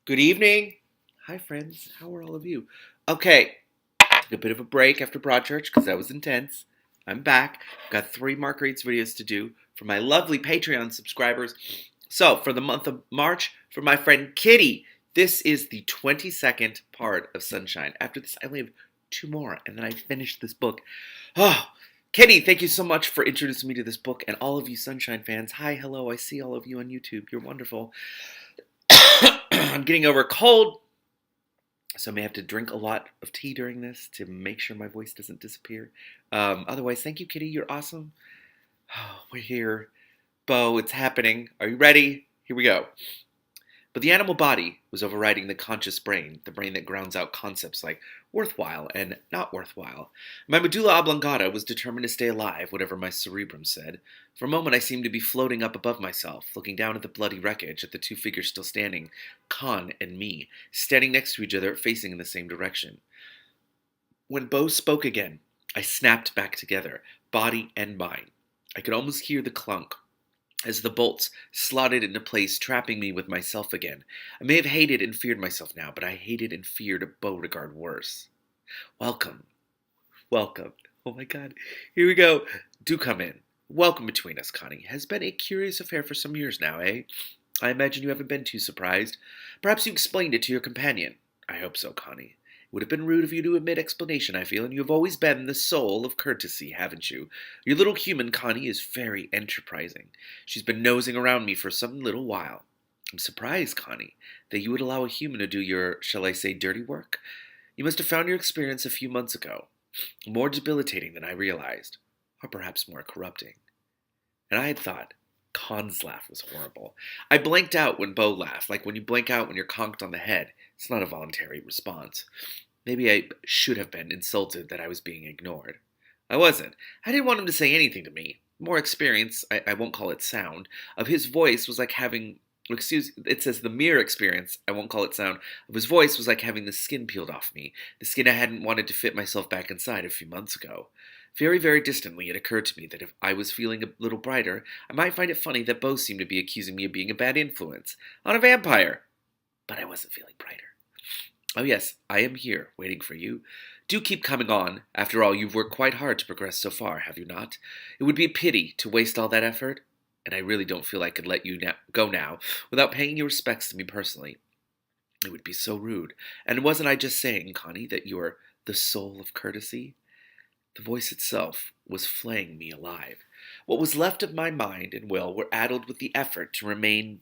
Good evening. Hi, friends. How are all of you? Okay, a bit of a break after Broadchurch because that was intense. I'm back. Got 3 Mark Reads videos to do for my lovely Patreon subscribers. So, for the month of March, for my friend Kitty, this is the 22nd part of Sunshine. After this, I only have 2 more, and then I finish this book. Oh, Kitty, thank you so much for introducing me to this book, and all of you Sunshine fans. Hi, hello. I see all of you on YouTube. You're wonderful. I'm getting over a cold, so I may have to drink a lot of tea during this to make sure my voice doesn't disappear. Otherwise, thank you, Kitty. You're awesome. Oh, we're here. Bo, it's happening. Are you ready? Here we go. But the animal body was overriding the conscious brain, the brain that grounds out concepts like worthwhile and not worthwhile. My medulla oblongata was determined to stay alive, whatever my cerebrum said. For a moment I seemed to be floating up above myself, looking down at the bloody wreckage, at the 2 figures still standing, Khan and me, standing next to each other, facing in the same direction. When Bo spoke again, I snapped back together, body and mind. I could almost hear the clunk as the bolts slotted into place, trapping me with myself again. I may have hated and feared myself now, but I hated and feared Beauregard worse. Welcome. Welcome. Oh my god. Here we go. Do come in. Welcome between us, Connie. Has been a curious affair for some years now, eh? I imagine you haven't been too surprised. Perhaps you explained it to your companion. I hope so, Connie. It would have been rude of you to admit explanation, I feel, and you have always been the soul of courtesy, haven't you? Your little human Connie is very enterprising. She's been nosing around me for some little while. I'm surprised, Connie, that you would allow a human to do your, shall I say, dirty work. You must have found your experience a few months ago more debilitating than I realized, or perhaps more corrupting. And I had thought, Khan's laugh was horrible. I blanked out when Bo laughed, like when you blank out when you're conked on the head. It's not a voluntary response. Maybe I should have been insulted that I was being ignored. I wasn't. I didn't want him to say anything to me. More experience, I won't call it sound, of his voice was like having, it says the mere experience, I won't call it sound, of his voice was like having the skin peeled off me, the skin I hadn't wanted to fit myself back inside a few months ago. Very, very distantly, it occurred to me that if I was feeling a little brighter, I might find it funny that Bo seemed to be accusing me of being a bad influence on a vampire. But I wasn't feeling brighter. Oh, yes, I am here, waiting for you. Do keep coming on. After all, you've worked quite hard to progress so far, have you not? It would be a pity to waste all that effort, and I really don't feel I could let you go now without paying your respects to me personally. It would be so rude. And wasn't I just saying, Connie, that you are the soul of courtesy? The voice itself was flaying me alive. What was left of my mind and will were addled with the effort to remain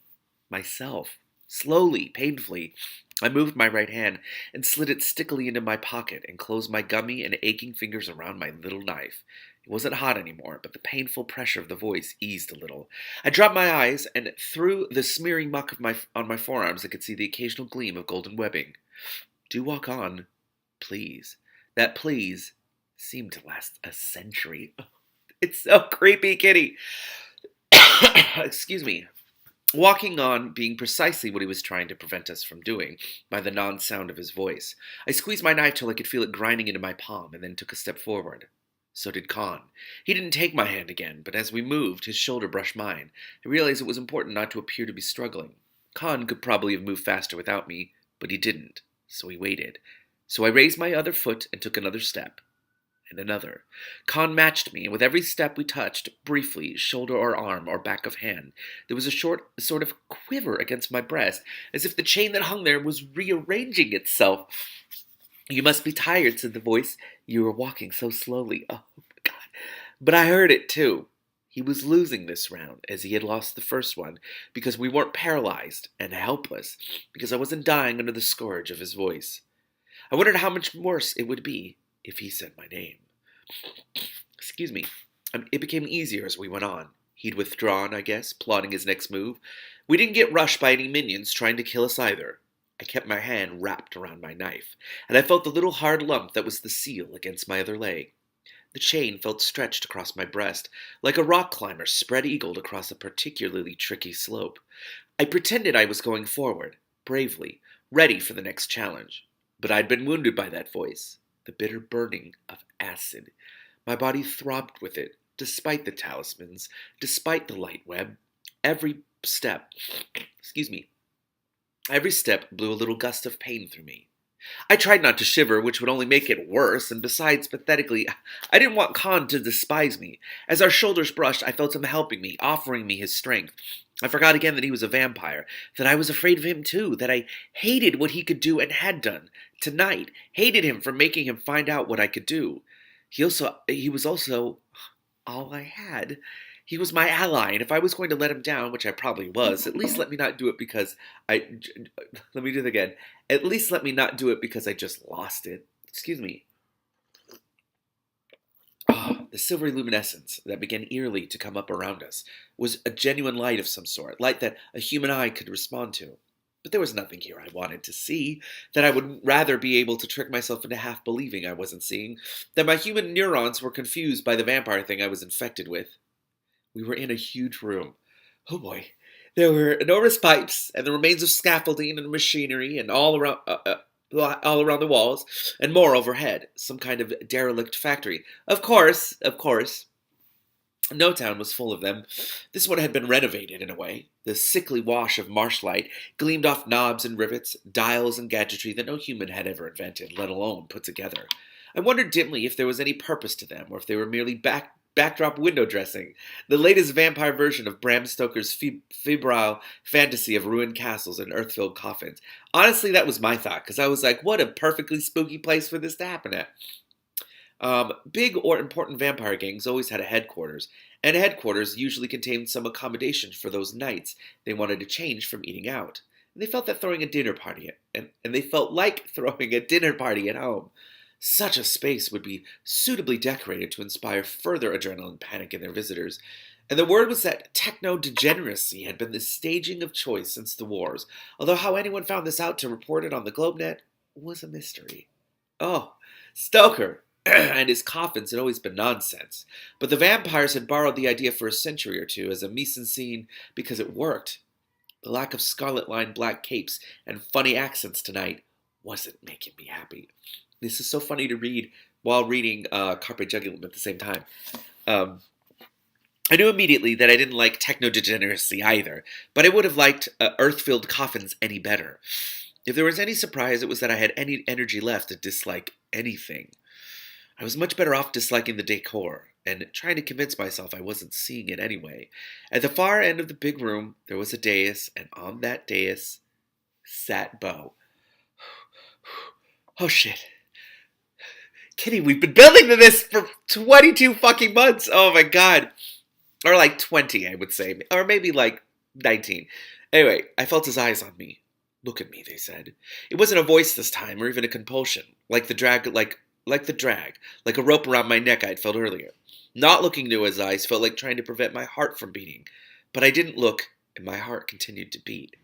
myself. Slowly, painfully, I moved my right hand and slid it stickily into my pocket and closed my gummy and aching fingers around my little knife. It wasn't hot anymore, but the painful pressure of the voice eased a little. I dropped my eyes, and through the smearing muck on my forearms I could see the occasional gleam of golden webbing. Do walk on, please. That please seemed to last a century. It's so creepy, Kitty. Excuse me. Walking on being precisely what he was trying to prevent us from doing, by the non-sound of his voice. I squeezed my knife till I could feel it grinding into my palm, and then took a step forward. So did Khan. He didn't take my hand again, but as we moved, his shoulder brushed mine. I realized it was important not to appear to be struggling. Khan could probably have moved faster without me, but he didn't, so he waited. So I raised my other foot and took another step. And another. Khan matched me, and with every step we touched, briefly, shoulder or arm or back of hand, there was a sort of quiver against my breast, as if the chain that hung there was rearranging itself. You must be tired, said the voice. You were walking so slowly. Oh, God. But I heard it, too. He was losing this round, as he had lost the first one, because we weren't paralyzed and helpless, because I wasn't dying under the scourge of his voice. I wondered how much worse it would be if he said my name. Excuse me. It became easier as we went on. He'd withdrawn, I guess, plotting his next move. We didn't get rushed by any minions trying to kill us either. I kept my hand wrapped around my knife, and I felt the little hard lump that was the seal against my other leg. The chain felt stretched across my breast, like a rock climber spread-eagled across a particularly tricky slope. I pretended I was going forward, bravely, ready for the next challenge. But I'd been wounded by that voice, the bitter burning of acid. My body throbbed with it, despite the talismans, despite the light web. Every step, excuse me, Every step blew a little gust of pain through me. I tried not to shiver, which would only make it worse, and besides, pathetically, I didn't want Khan to despise me. As our shoulders brushed, I felt him helping me, offering me his strength. I forgot again that he was a vampire, that I was afraid of him too, that I hated what he could do and had done. Tonight, hated him for making him find out what I could do. He was also all I had. He was my ally, and if I was going to let him down, which I probably was, at least let me not do it because let me do it again. At least let me not do it because I just lost it. Excuse me. Ah, the silvery luminescence that began eerily to come up around us was a genuine light of some sort, light that a human eye could respond to. But there was nothing here I wanted to see, that I would rather be able to trick myself into half believing I wasn't seeing, that my human neurons were confused by the vampire thing I was infected with. We were in a huge room. Oh boy. There were enormous pipes and the remains of scaffolding and machinery and all around the walls, and more overhead, some kind of derelict factory. Of course, no town was full of them. This one had been renovated in a way. The sickly wash of marshlight gleamed off knobs and rivets, dials and gadgetry that no human had ever invented, let alone put together. I wondered dimly if there was any purpose to them, or if they were merely backdrop window dressing, the latest vampire version of Bram Stoker's febrile fantasy of ruined castles and earth-filled coffins. Honestly, that was my thought, because I was like, what a perfectly spooky place for this to happen at. Big or important vampire gangs always had a headquarters, and a headquarters usually contained some accommodation for those nights they wanted to change from eating out. And they felt that throwing a dinner party, and they felt like throwing a dinner party at home. Such a space would be suitably decorated to inspire further adrenaline panic in their visitors, and the word was that techno-degeneracy had been the staging of choice since the wars, although how anyone found this out to report it on the GlobeNet was a mystery. Oh, Stoker and his coffins had always been nonsense, but the vampires had borrowed the idea for a century or two as a mise-en-scene because it worked. The lack of scarlet-lined black capes and funny accents tonight wasn't making me happy. This is so funny to read while reading Carpe Jugulum at the same time. I knew immediately that I didn't like techno-degeneracy either, but I would have liked earth-filled coffins any better. If there was any surprise, it was that I had any energy left to dislike anything. I was much better off disliking the decor, and trying to convince myself I wasn't seeing it anyway. At the far end of the big room, there was a dais, and on that dais sat Bo. Oh shit. Kitty, we've been building to this for 22 fucking months. Oh my god. Or like 20, I would say. Or maybe like 19. Anyway, I felt his eyes on me. Look at me, they said. It wasn't a voice this time, or even a compulsion. Like the drag, like a rope around my neck I'd felt earlier. Not looking into his eyes felt like trying to prevent my heart from beating. But I didn't look, and my heart continued to beat.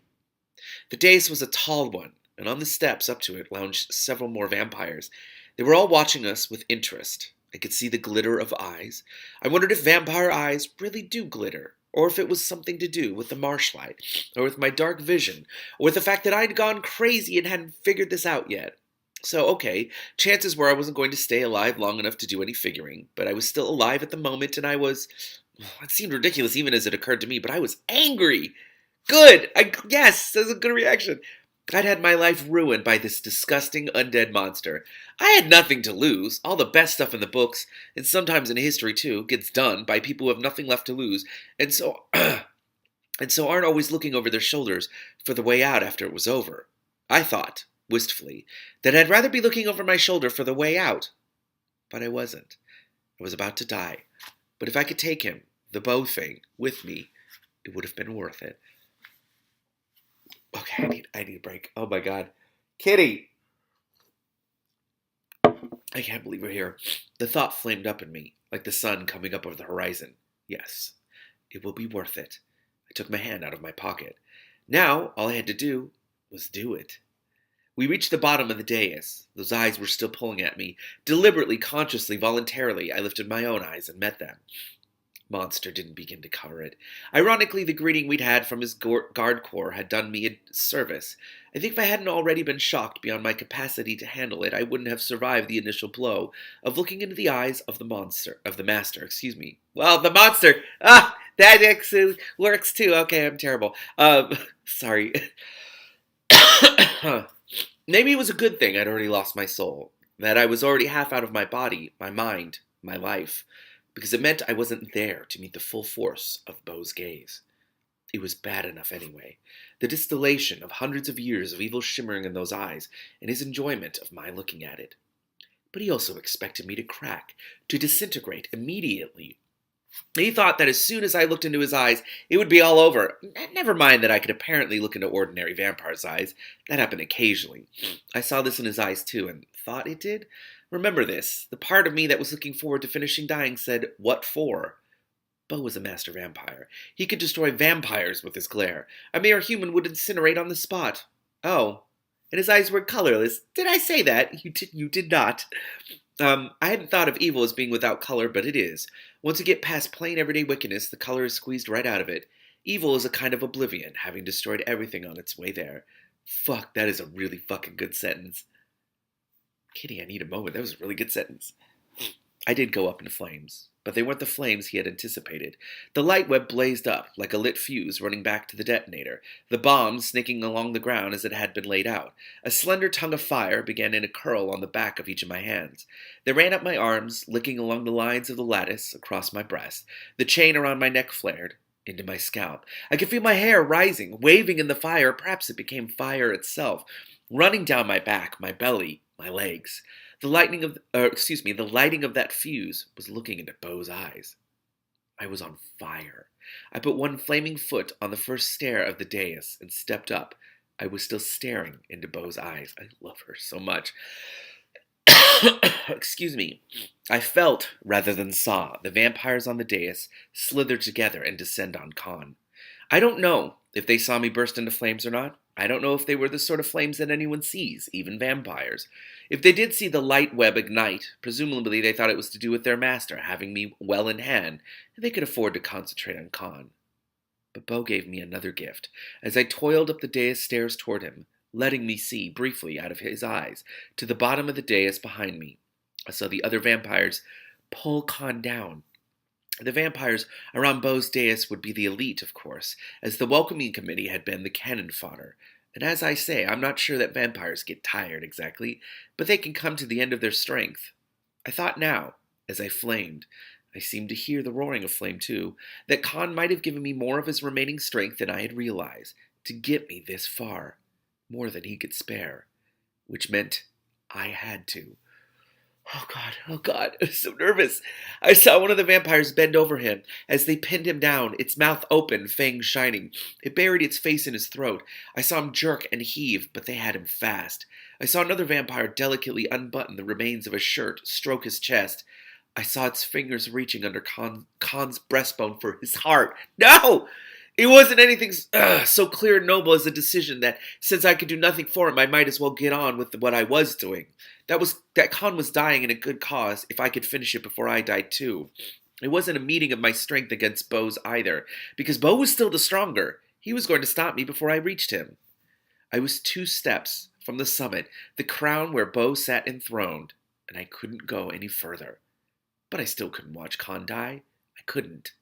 The dais was a tall one, and on the steps up to it lounged several more vampires. They were all watching us with interest. I could see the glitter of eyes. I wondered if vampire eyes really do glitter, or if it was something to do with the marshlight, or with my dark vision, or with the fact that I'd gone crazy and hadn't figured this out yet. So, okay, chances were I wasn't going to stay alive long enough to do any figuring, but I was still alive at the moment, and I was... It seemed ridiculous even as it occurred to me, but I was angry! Good! Yes, that's a good reaction. I'd had my life ruined by this disgusting undead monster. I had nothing to lose. All the best stuff in the books, and sometimes in history too, gets done by people who have nothing left to lose, and so aren't always looking over their shoulders for the way out after it was over. I thought, wistfully, that I'd rather be looking over my shoulder for the way out. But I wasn't. I was about to die. But if I could take him, the bow thing, with me, it would have been worth it. Okay, I need a break. Oh my god. Kitty! I can't believe we're here. The thought flamed up in me, like the sun coming up over the horizon. Yes, it will be worth it. I took my hand out of my pocket. Now, all I had to do was do it. We reached the bottom of the dais. Those eyes were still pulling at me. Deliberately, consciously, voluntarily, I lifted my own eyes and met them. Monster didn't begin to cover it. Ironically, the greeting we'd had from his guard corps had done me a service. I think if I hadn't already been shocked beyond my capacity to handle it, I wouldn't have survived the initial blow of looking into the eyes of the master. Well, the monster! That actually works too. Okay, I'm terrible. Sorry. Maybe it was a good thing I'd already lost my soul, that I was already half out of my body, my mind, my life, because it meant I wasn't there to meet the full force of Beau's gaze. It was bad enough anyway. The distillation of hundreds of years of evil shimmering in those eyes, and his enjoyment of my looking at it. But he also expected me to crack, to disintegrate immediately. He thought that as soon as I looked into his eyes, it would be all over. Never mind that I could apparently look into ordinary vampire's eyes. That happened occasionally. I saw this in his eyes too, and thought it did. Remember this. The part of me that was looking forward to finishing dying said, "What for?" Beau was a master vampire. He could destroy vampires with his glare. A mere human would incinerate on the spot. Oh, and his eyes were colorless. Did I say that? You did not. I hadn't thought of evil as being without color, but it is. Once you get past plain everyday wickedness, the color is squeezed right out of it. Evil is a kind of oblivion, having destroyed everything on its way there. Fuck, that is a really fucking good sentence. Kitty, I need a moment. That was a really good sentence. I did go up into flames, but they weren't the flames he had anticipated. The light web blazed up, like a lit fuse running back to the detonator, the bomb snaking along the ground as it had been laid out. A slender tongue of fire began in a curl on the back of each of my hands. They ran up my arms, licking along the lines of the lattice across my breast. The chain around my neck flared into my scalp. I could feel my hair rising, waving in the fire. Perhaps it became fire itself, running down my back, my belly, my legs. The lighting of that fuse was looking into Beau's eyes. I was on fire. I put one flaming foot on the first stair of the dais and stepped up. I was still staring into Beau's eyes. I love her so much. Excuse me. I felt, rather than saw, the vampires on the dais slither together and descend on Khan. I don't know if they saw me burst into flames or not. I don't know if they were the sort of flames that anyone sees, even vampires. If they did see the light web ignite, presumably they thought it was to do with their master having me well in hand, and they could afford to concentrate on Khan. But Beau gave me another gift, as I toiled up the dais stairs toward him, letting me see, briefly, out of his eyes, to the bottom of the dais behind me. I saw the other vampires pull Khan down. The vampires around Beau's dais would be the elite, of course, as the welcoming committee had been the cannon fodder. And as I say, I'm not sure that vampires get tired exactly, but they can come to the end of their strength. I thought now, as I flamed, I seemed to hear the roaring of flame too, that Khan might have given me more of his remaining strength than I had realized, to get me this far, more than he could spare, which meant I had to. Oh God, I'm so nervous. I saw one of the vampires bend over him as they pinned him down, its mouth open, fangs shining. It buried its face in his throat. I saw him jerk and heave, but they had him fast. I saw another vampire delicately unbutton the remains of a shirt, stroke his chest. I saw its fingers reaching under Khan's breastbone for his heart. No! It wasn't anything so clear and noble as a decision that, since I could do nothing for him, I might as well get on with what I was doing. That Khan was dying in a good cause, if I could finish it before I died too. It wasn't a meeting of my strength against Beau's either, because Beau was still the stronger. He was going to stop me before I reached him. I was 2 steps from the summit, the crown where Beau sat enthroned, and I couldn't go any further. But I still couldn't watch Khan die. I couldn't.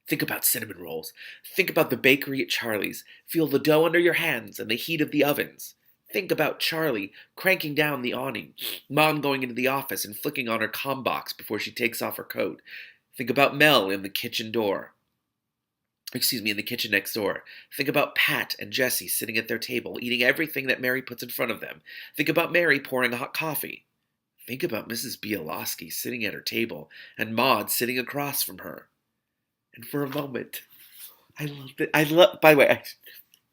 Think about cinnamon rolls. Think about the bakery at Charlie's. Feel the dough under your hands and the heat of the ovens. Think about Charlie cranking down the awning, Mom going into the office and flicking on her comm box before she takes off her coat. Think about Mel in the kitchen next door. Think about Pat and Jesse sitting at their table, eating everything that Mary puts in front of them. Think about Mary pouring hot coffee. Think about Mrs. Bielowski sitting at her table and Maud sitting across from her. And for a moment, by the way,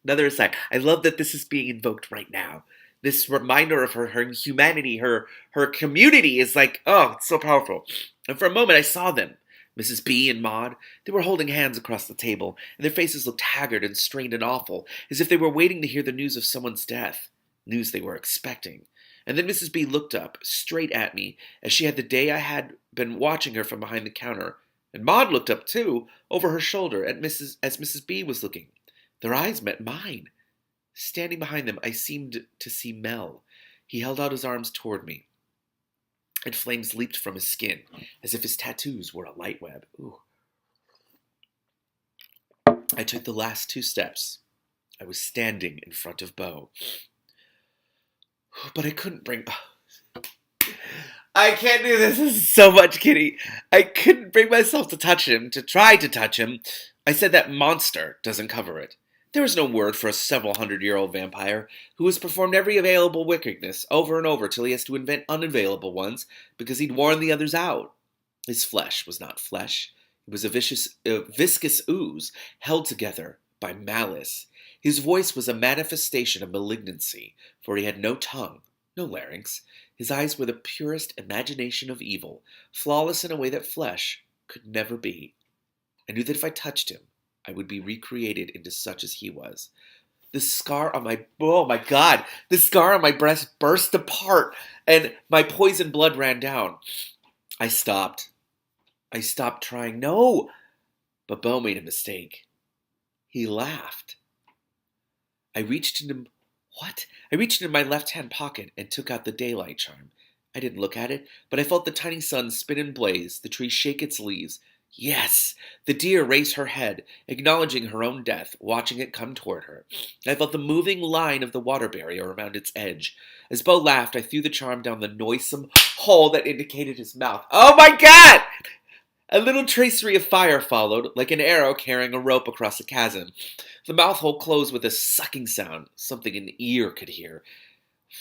another aside, I love that this is being invoked right now. This reminder of her humanity, her community is like, oh, it's so powerful. And for a moment, I saw them, Mrs. B and Maud. They were holding hands across the table, and their faces looked haggard and strained and awful, as if they were waiting to hear the news of someone's death, news they were expecting. And then Mrs. B looked up, straight at me, as she had the day I had been watching her from behind the counter. And Maud looked up, too, over her shoulder as Mrs. B was looking. Their eyes met mine. Standing behind them, I seemed to see Mel. He held out his arms toward me, and flames leaped from his skin, as if his tattoos were a light web. Ooh. I took the last 2 steps. I was standing in front of Beau. But I couldn't bring... I can't do this. This is so much, Kitty. I couldn't bring myself to touch him, to try to touch him. I said that monster doesn't cover it. There was no word for a several hundred-year-old vampire who has performed every available wickedness over and over till he has to invent unavailable ones because he'd worn the others out. His flesh was not flesh. It was a viscous ooze held together by malice. His voice was a manifestation of malignancy, for he had no tongue, no larynx. His eyes were the purest imagination of evil, flawless in a way that flesh could never be. I knew that if I touched him, I would be recreated into such as he was. The scar on the scar on my breast burst apart, and my poison blood ran down. I stopped trying. No! But Beau made a mistake. He laughed. I reached into my left-hand pocket and took out the daylight charm. I didn't look at it, but I felt the tiny sun spin and blaze, the tree shake its leaves. Yes! The deer raised her head, acknowledging her own death, watching it come toward her. I felt the moving line of the water barrier around its edge. As Beau laughed, I threw the charm down the noisome hole that indicated his mouth. Oh my God! A little tracery of fire followed, like an arrow carrying a rope across a chasm. The mouth hole closed with a sucking sound, something an ear could hear.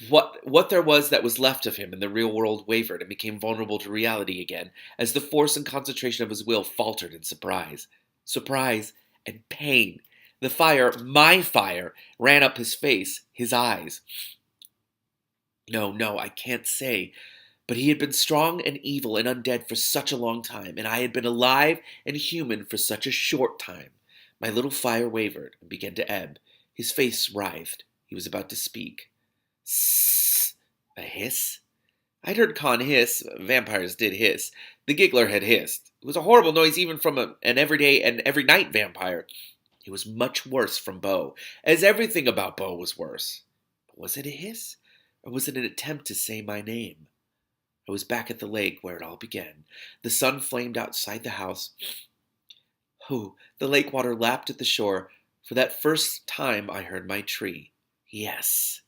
What there was that was left of him in the real world wavered and became vulnerable to reality again, as the force and concentration of his will faltered in surprise. Surprise and pain. The fire, my fire, ran up his face, his eyes. No, I can't say. But he had been strong and evil and undead for such a long time, and I had been alive and human for such a short time. My little fire wavered and began to ebb. His face writhed. He was about to speak. Sssss. A hiss? I'd heard Con hiss. Vampires did hiss. The giggler had hissed. It was a horrible noise even from an everyday and every night vampire. It was much worse from Beau, as everything about Beau was worse. But was it a hiss? Or was it an attempt to say my name? I was back at the lake where it all began. The sun flamed outside the house. The lake water lapped at the shore. For that first time I heard my tree. Yes,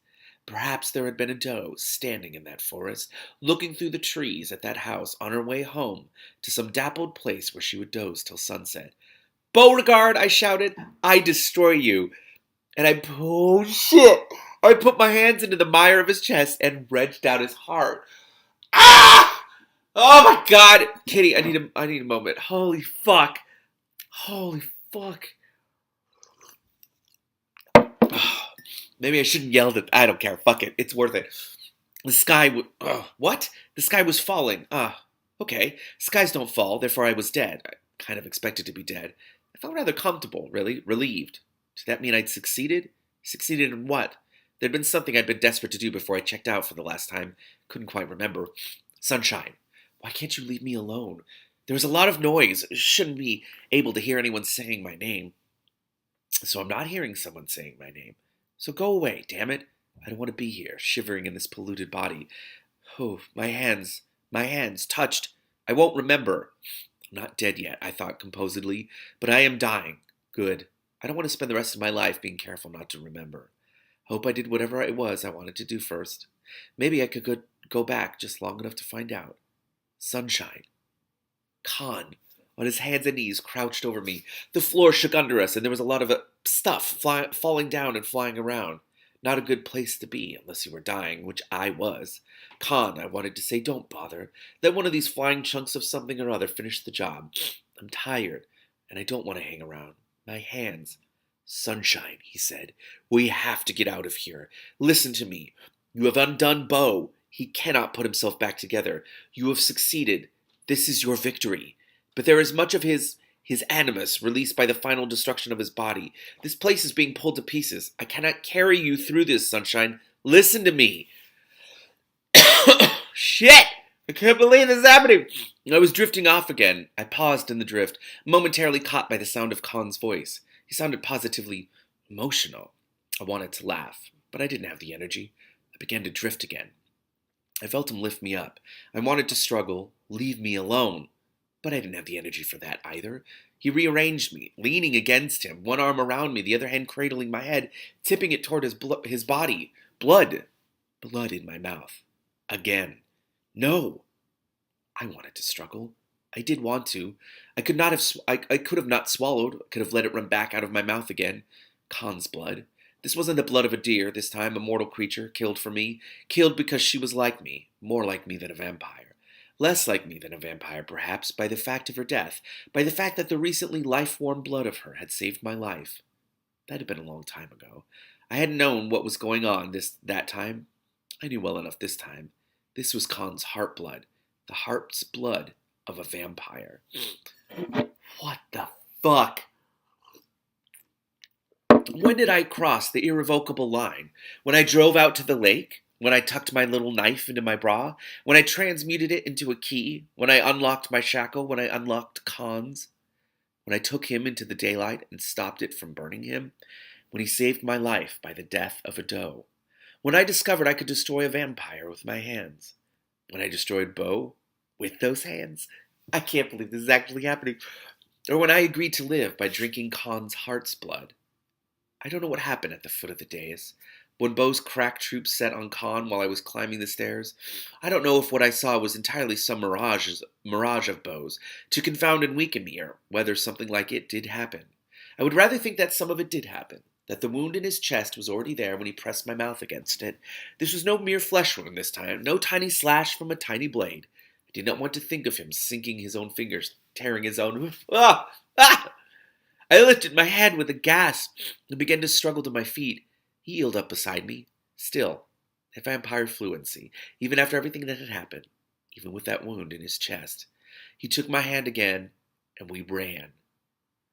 perhaps there had been a doe standing in that forest, looking through the trees at that house on her way home to some dappled place where she would doze till sunset. Beauregard, I shouted, I destroy you. And I put my hands into the mire of his chest and wrenched out his heart. Ah! Oh my God! Kitty, I need a moment. Holy fuck. Maybe I shouldn't yell at... I don't care. Fuck it. It's worth it. The sky what? The sky was falling. Okay. Skies don't fall, therefore I was dead. I kind of expected to be dead. I felt rather comfortable, really. Relieved. Did that mean I'd succeeded? Succeeded in what? There'd been something I'd been desperate to do before I checked out for the last time. Couldn't quite remember. Sunshine. Why can't you leave me alone? There was a lot of noise. Shouldn't be able to hear anyone saying my name. So I'm not hearing someone saying my name. So go away, damn it. I don't want to be here, shivering in this polluted body. My hands touched. I won't remember. I'm not dead yet, I thought composedly, but I am dying. Good. I don't want to spend the rest of my life being careful not to remember. Hope I did whatever it was I wanted to do first. Maybe I could go back just long enough to find out. Sunshine. Con, on his hands and knees, crouched over me. The floor shook under us, and there was a lot of stuff falling down and flying around. Not a good place to be, unless you were dying, which I was. Con, I wanted to say, don't bother. Let one of these flying chunks of something or other finish the job. I'm tired, and I don't want to hang around. My hands. Sunshine, he said. We have to get out of here. Listen to me. You have undone Beau. He cannot put himself back together. You have succeeded. This is your victory. But there is much of his animus released by the final destruction of his body. This place is being pulled to pieces. I cannot carry you through this, Sunshine. Listen to me. Shit! I can't believe this is happening. I was drifting off again. I paused in the drift, momentarily caught by the sound of Con's voice. He sounded positively emotional. I wanted to laugh, but I didn't have the energy. I began to drift again. I felt him lift me up. I wanted to struggle, leave me alone. But I didn't have the energy for that either. He rearranged me, leaning against him, one arm around me, the other hand cradling my head, tipping it toward his body. Blood Blood in my mouth. Again. No! I wanted to struggle. I did want to. I could not have. I could have not swallowed. I could have let it run back out of my mouth again. Khan's blood. This wasn't the blood of a deer. This time, a mortal creature killed for me. Killed because she was like me. More like me than a vampire. Less like me than a vampire, perhaps, by the fact of her death. By the fact that the recently life-warm blood of her had saved my life. That had been a long time ago. I hadn't known what was going on that time. I knew well enough this time. This was Khan's heart blood. The heart's blood of a vampire. What the fuck? When did I cross the irrevocable line? When I drove out to the lake? When I tucked my little knife into my bra? When I transmuted it into a key? When I unlocked my shackle? When I unlocked Khan's? When I took him into the daylight and stopped it from burning him? When he saved my life by the death of a doe? When I discovered I could destroy a vampire with my hands? When I destroyed Bo with those hands? I can't believe this is actually happening. Or when I agreed to live by drinking Khan's heart's blood? I don't know what happened at the foot of the dais. When Bo's crack troops set on Khan while I was climbing the stairs, I don't know if what I saw was entirely some mirage of Bo's to confound and weaken me, or whether something like it did happen. I would rather think that some of it did happen, that the wound in his chest was already there when he pressed my mouth against it. This was no mere flesh wound this time, no tiny slash from a tiny blade. I did not want to think of him sinking his own fingers, tearing his own... Ah! Ah! I lifted my head with a gasp and began to struggle to my feet. He heeled up beside me. Still, at vampire fluency, even after everything that had happened, even with that wound in his chest. He took my hand again, and we ran.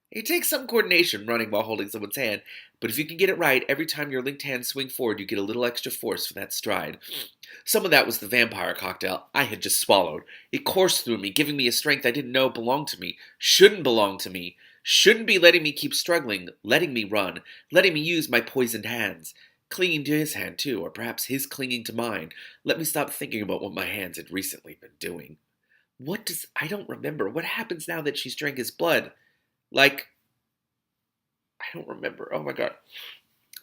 It takes some coordination running while holding someone's hand, but if you can get it right, every time your linked hands swing forward, you get a little extra force for that stride. Some of that was the vampire cocktail I had just swallowed. It coursed through me, giving me a strength I didn't know belonged to me, shouldn't belong to me, shouldn't be letting me keep struggling, letting me run, letting me use my poisoned hands. Clinging to his hand, too, or perhaps his clinging to mine. Let me stop thinking about what my hands had recently been doing. I don't remember. What happens now that she's drank his blood? I don't remember. Oh my god.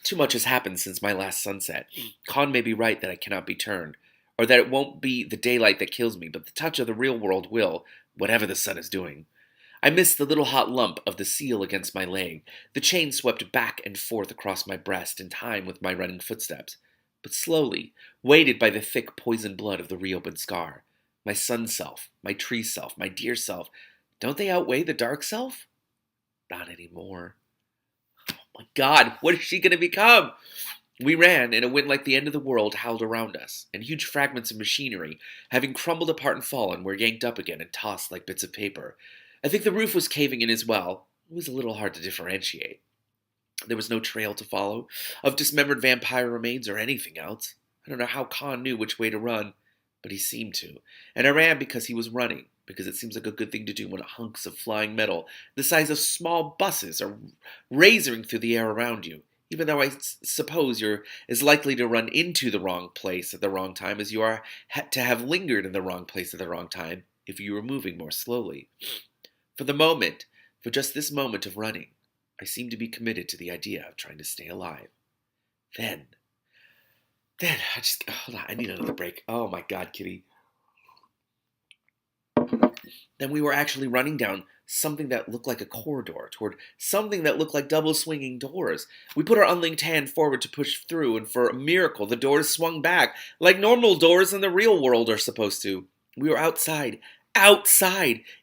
Too much has happened since my last sunset. Khan may be right that I cannot be turned, or that it won't be the daylight that kills me, but the touch of the real world will, whatever the sun is doing. I missed the little hot lump of the seal against my leg. The chain swept back and forth across my breast in time with my running footsteps, but slowly, weighted by the thick poison blood of the reopened scar. My sun self, my tree self, my deer self, don't they outweigh the dark self? Not anymore. Oh my god, what is she going to become? We ran, and a wind like the end of the world howled around us, and huge fragments of machinery, having crumbled apart and fallen, were yanked up again and tossed like bits of paper. I think the roof was caving in as well. It was a little hard to differentiate. There was no trail to follow, of dismembered vampire remains or anything else. I don't know how Khan knew which way to run, but he seemed to. And I ran because he was running, because it seems like a good thing to do when hunks of flying metal, the size of small buses, are razoring through the air around you, even though I suppose you're as likely to run into the wrong place at the wrong time as you are to have lingered in the wrong place at the wrong time if you were moving more slowly. For the moment, for just this moment of running, I seemed to be committed to the idea of trying to stay alive. Then, hold on, I need another break. Oh my god, Kitty. Then we were actually running down something that looked like a corridor, toward something that looked like double swinging doors. We put our unlinked hand forward to push through, and for a miracle, the doors swung back, like normal doors in the real world are supposed to. We were outside,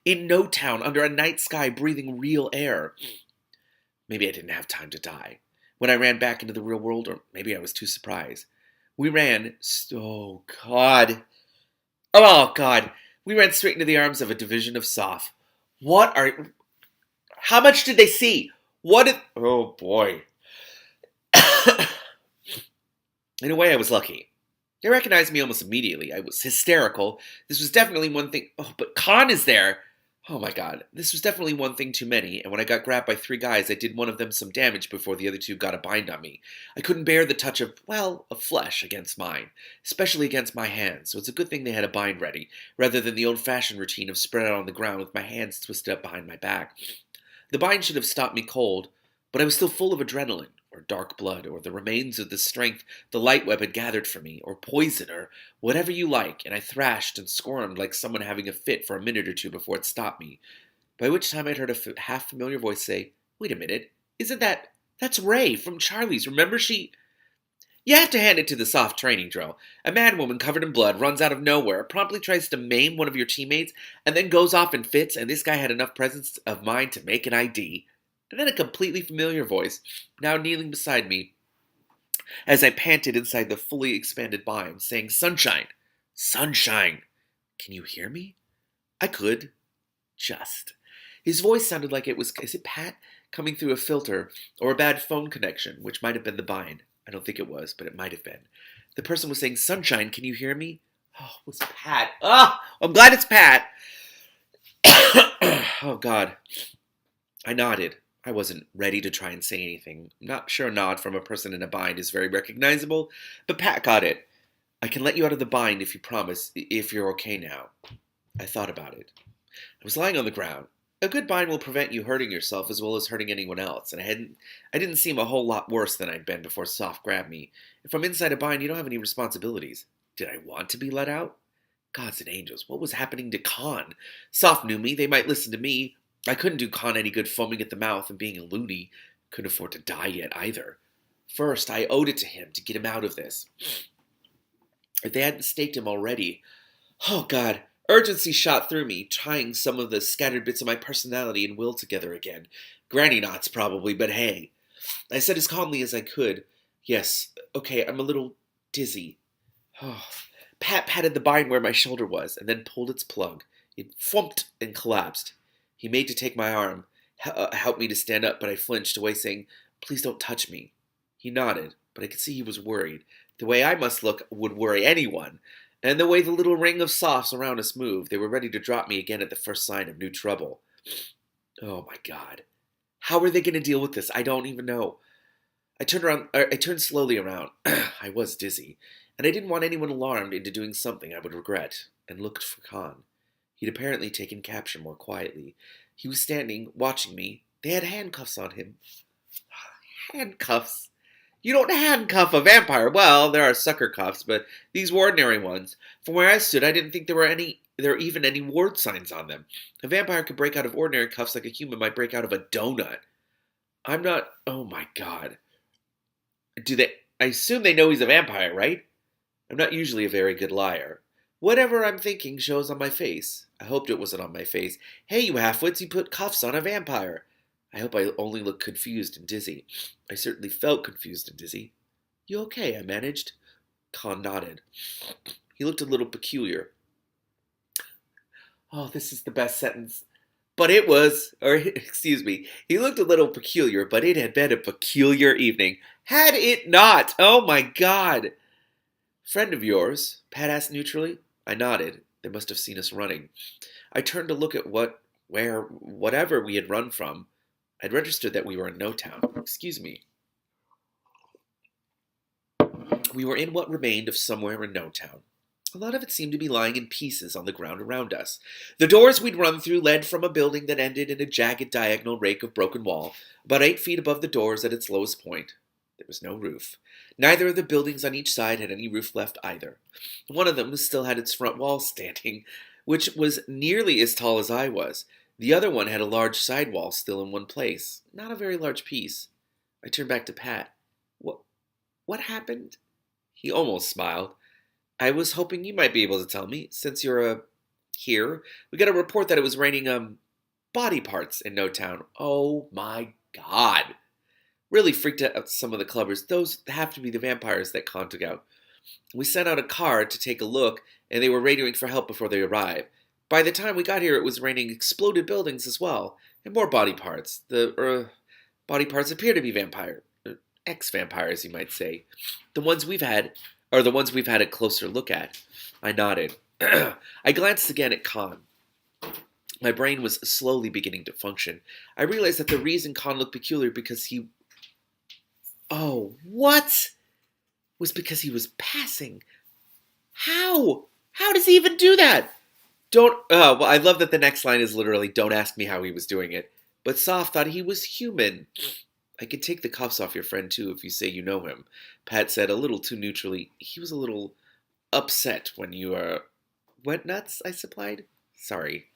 in no town, under a night sky, breathing real air. Maybe I didn't have time to die when I ran back into the real world, or maybe I was too surprised. We ran, oh god, we ran straight into the arms of a division of Soph. How much did they see? Oh boy. In a way, I was lucky. They recognized me almost immediately. I was hysterical. This was definitely one thing. Oh, but Khan is there. Oh my god. This was definitely one thing too many, and when I got grabbed by 3 guys, I did one of them some damage before the other 2 got a bind on me. I couldn't bear the touch of flesh against mine, especially against my hands, so it's a good thing they had a bind ready, rather than the old-fashioned routine of spread out on the ground with my hands twisted up behind my back. The bind should have stopped me cold, but I was still full of adrenaline, or dark blood, or the remains of the strength the light web had gathered for me, or poison, or whatever you like, and I thrashed and squirmed like someone having a fit for a minute or two before it stopped me, by which time I'd heard a half-familiar voice say, "Wait a minute, isn't that's Ray from Charlie's, remember she—" You have to hand it to the soft training drill. A mad woman covered in blood runs out of nowhere, promptly tries to maim one of your teammates, and then goes off in fits, and this guy had enough presence of mind to make an ID. And then a completely familiar voice, now kneeling beside me, as I panted inside the fully expanded biome, saying, "Sunshine! Sunshine! Can you hear me?" I could. Just. His voice sounded like it was, is it Pat? Coming through a filter, or a bad phone connection, which might have been the bind. I don't think it was, but it might have been. The person was saying, "Sunshine, can you hear me?" Oh, it was Pat. Oh, I'm glad it's Pat. Oh, God. I nodded. I wasn't ready to try and say anything. I'm not sure a nod from a person in a bind is very recognizable, but Pat got it. "I can let you out of the bind if you promise, if you're okay now." I thought about it. I was lying on the ground. A good bind will prevent you hurting yourself as well as hurting anyone else, and I didn't seem a whole lot worse than I'd been before Soph grabbed me. If I'm inside a bind, you don't have any responsibilities. Did I want to be let out? Gods and angels, what was happening to Khan? Soph knew me, they might listen to me. I couldn't do Khan any good foaming at the mouth and being a loony. Couldn't afford to die yet either. First, I owed it to him to get him out of this. If they hadn't staked him already... Oh, God. Urgency shot through me, tying some of the scattered bits of my personality and will together again. Granny knots, probably, but hey. I said as calmly as I could, "Yes, okay, I'm a little dizzy." Oh. Pat patted the bind where my shoulder was, and then pulled its plug. It thumped and collapsed. He made to take my arm, help me to stand up, but I flinched away, saying, "Please don't touch me." He nodded, but I could see he was worried. The way I must look would worry anyone. And the way the little ring of Sophs around us moved, they were ready to drop me again at the first sign of new trouble. Oh my God. How are they going to deal with this? I don't even know. I turned slowly around. I was dizzy, and I didn't want anyone alarmed into doing something I would regret, and looked for Khan. He'd apparently taken capture more quietly. He was standing, watching me. They had handcuffs on him. Handcuffs? You don't handcuff a vampire. Well, there are sucker cuffs, but these were ordinary ones. From where I stood, I didn't think there were even any ward signs on them. A vampire could break out of ordinary cuffs like a human might break out of a donut. I'm not... Oh my God. I assume they know he's a vampire, right? I'm not usually a very good liar. Whatever I'm thinking shows on my face. I hoped it wasn't on my face. "Hey, you halfwits, you put cuffs on a vampire." I hope I only looked confused and dizzy. I certainly felt confused and dizzy. "You okay?" I managed. Khan nodded. He looked a little peculiar. Oh, this is the best sentence. But it was, or excuse me, he looked a little peculiar, but it had been a peculiar evening. Had it not? Oh my God. "Friend of yours?" Pat asked neutrally. I nodded. They must have seen us running. I turned to look at whatever we had run from. I'd registered that we were in No Town. Excuse me. We were in what remained of somewhere in No Town. A lot of it seemed to be lying in pieces on the ground around us. The doors we'd run through led from a building that ended in a jagged diagonal rake of broken wall, about 8 feet above the doors at its lowest point. There was no roof. Neither of the buildings on each side had any roof left either. One of them still had its front wall standing, which was nearly as tall as I was. The other one had a large side wall still in one place. Not a very large piece. I turned back to Pat. What happened?" He almost smiled. "I was hoping you might be able to tell me, since you're, here. We got a report that it was raining, body parts in No Town." Oh my God. Really freaked out some of the clubbers. Those have to be the vampires that Khan took out. We sent out a car to take a look, and they were radioing for help before they arrived. By the time we got here, it was raining exploded buildings as well, and more body parts. The body parts appear to be vampire, ex-vampires, you might say. The ones we've had a closer look at. I nodded. I glanced again at Khan. My brain was slowly beginning to function. I realized that the reason Khan looked peculiar because he... Oh, what? Was because he was passing. How? How does he even do that? Well, I love that the next line is literally, "Don't ask me how he was doing it." But Soph thought he was human. I could take the cuffs off your friend, too, if you say you know him, Pat said a little too neutrally. He was a little upset when you, went nuts, I supplied. Sorry.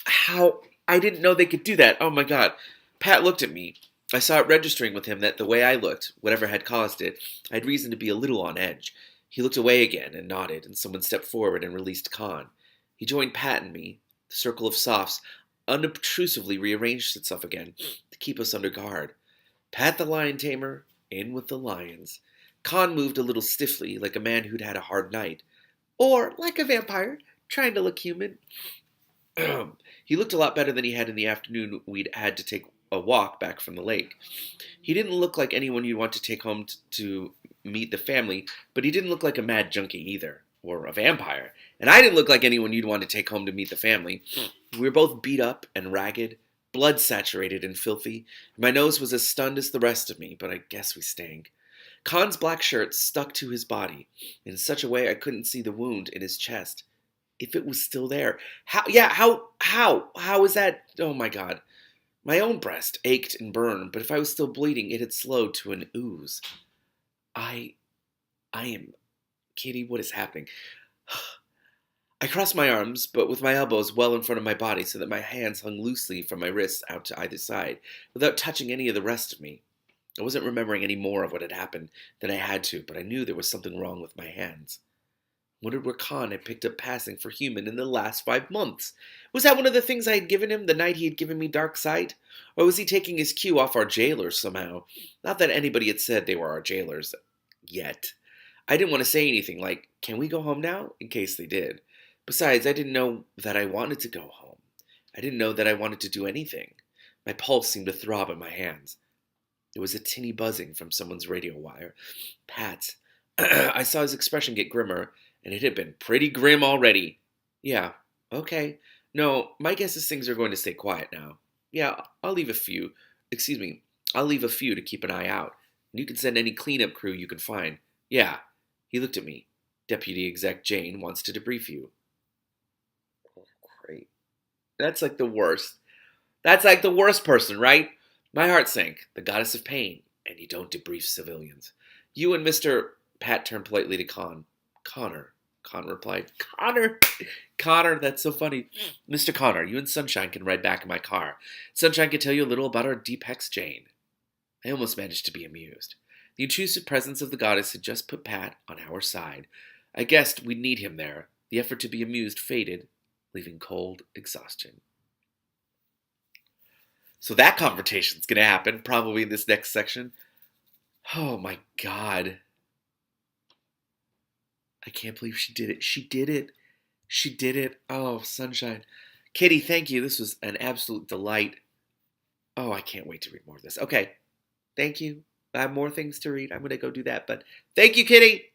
How? I didn't know they could do that. Oh my god. Pat looked at me. I saw it registering with him that the way I looked, whatever had caused it, I had reason to be a little on edge. He looked away again and nodded, and someone stepped forward and released Con. He joined Pat and me. The circle of softs unobtrusively rearranged itself again to keep us under guard. Pat the lion tamer, in with the lions. Con moved a little stiffly, like a man who'd had a hard night. Or like a vampire, trying to look human. He looked a lot better than he had in the afternoon we'd had to take a walk back from the lake. He didn't look like anyone you'd want to take home to meet the family, but he didn't look like a mad junkie either, or a vampire. And I didn't look like anyone you'd want to take home to meet the family. We were both beat up and ragged, blood saturated and filthy. My nose was as stunned as the rest of me, but I guess we stank. Khan's black shirt stuck to his body in such a way I couldn't see the wound in his chest. If it was still there. How is that? Oh my god. My own breast ached and burned, but if I was still bleeding, it had slowed to an ooze. I am... Kitty, what is happening? I crossed my arms, but with my elbows well in front of my body so that my hands hung loosely from my wrists out to either side, without touching any of the rest of me. I wasn't remembering any more of what had happened than I had to, but I knew there was something wrong with my hands. Wondered where Khan had picked up passing for human in the last 5 months. Was that one of the things I had given him the night he had given me dark sight? Or was he taking his cue off our jailers somehow? Not that anybody had said they were our jailers. Yet. I didn't want to say anything like, can we go home now? In case they did. Besides, I didn't know that I wanted to go home. I didn't know that I wanted to do anything. My pulse seemed to throb in my hands. It was a tinny buzzing from someone's radio wire. Pat. I saw his expression get grimmer, and it had been pretty grim already. Yeah, okay. No, my guess is things are going to stay quiet now. Yeah, I'll leave a few to keep an eye out. And you can send any cleanup crew you can find. Yeah. He looked at me. Deputy Exec Jane wants to debrief you. Oh, great. That's like the worst. That's like the worst person, right? My heart sank. The goddess of pain. And you don't debrief civilians. You and Mr. Pat turned politely to Connor, replied. Connor, that's so funny. Mr. Connor, you and Sunshine can ride back in my car. Sunshine can tell you a little about our deep hex Jane. I almost managed to be amused. The intrusive presence of the goddess had just put Pat on our side. I guessed we'd need him there. The effort to be amused faded, leaving cold exhaustion. So that confrontation's going to happen, probably in this next section. Oh my god. I can't believe she did it. She did it. Oh, Sunshine. Kitty, thank you. This was an absolute delight. Oh, I can't wait to read more of this. Okay. Thank you. I have more things to read. I'm going to go do that. But thank you, Kitty.